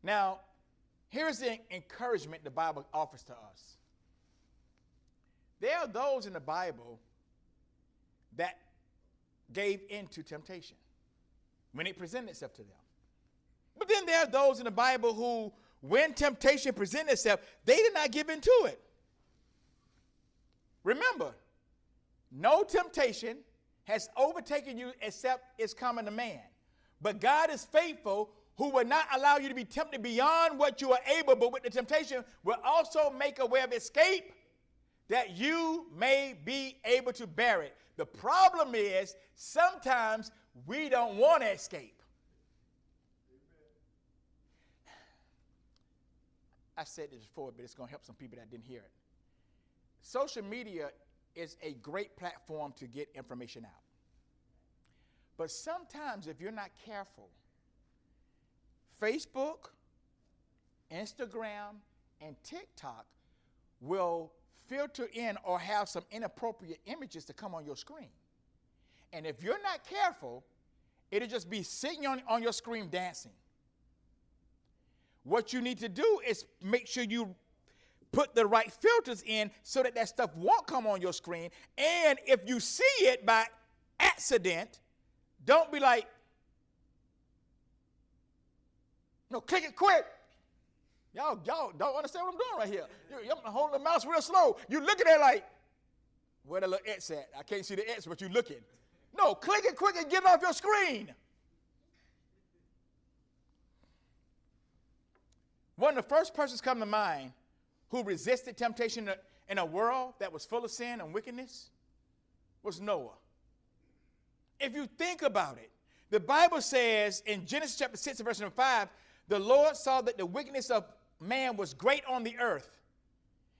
Now, here's the encouragement the Bible offers to us. There are those in the Bible that gave into temptation when it presented itself to them. But then there are those in the Bible who, when temptation presented itself, they did not give into it. Remember, no temptation has overtaken you except it's common to man. But God is faithful, who will not allow you to be tempted beyond what you are able, but with the temptation will also make a way of escape that you may be able to bear it. The problem is sometimes we don't want to escape. I said this before, but it's going to help some people that didn't hear it. Social media is a great platform to get information out. But sometimes if you're not careful, Facebook, Instagram, and TikTok will filter in or have some inappropriate images to come on your screen. And if you're not careful, it'll just be sitting on your screen dancing. What you need to do is make sure you put the right filters in so that that stuff won't come on your screen. And if you see it by accident, don't be like, no, click it quick. Y'all don't understand what I'm doing right here. I'm holding the mouse real slow. You look at it like, where the little X at? I can't see the X, but you're looking. No, click it quick and get it off your screen. One of the first persons come to mind who resisted temptation in a world that was full of sin and wickedness was Noah. If you think about it, the Bible says in Genesis chapter 6 verse number 5, the Lord saw that the wickedness of man was great on the earth,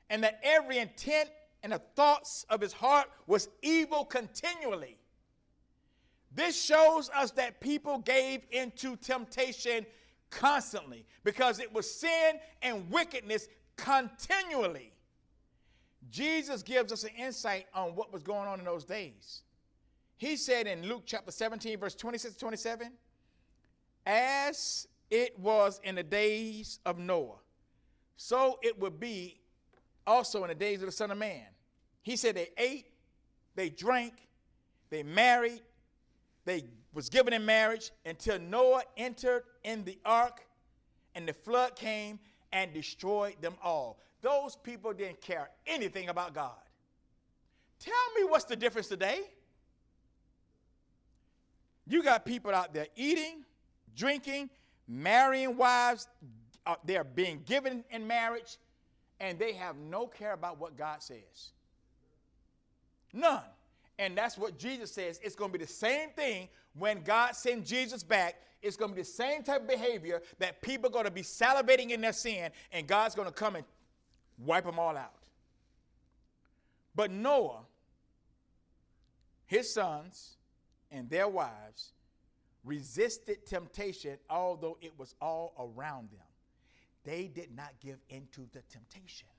and that every intent and the thoughts of his heart was evil continually. This shows us that people gave into temptation constantly because it was sin and wickedness continually. Jesus gives us an insight on what was going on in those days. He said in Luke chapter 17, verse 26 to 27, as it was in the days of Noah, so it would be also in the days of the Son of Man. He said they ate, they drank, they married, they was given in marriage until Noah entered in the ark and the flood came and destroyed them all. Those people didn't care anything about God. Tell me what's the difference today? You got people out there eating, drinking, marrying wives. They're being given in marriage, and they have no care about what God says. None. And that's what Jesus says. It's going to be the same thing when God sends Jesus back. It's going to be the same type of behavior that people are going to be salivating in their sin, and God's going to come and wipe them all out. But Noah, his sons, and their wives resisted temptation, although it was all around them. They did not give in to the temptation.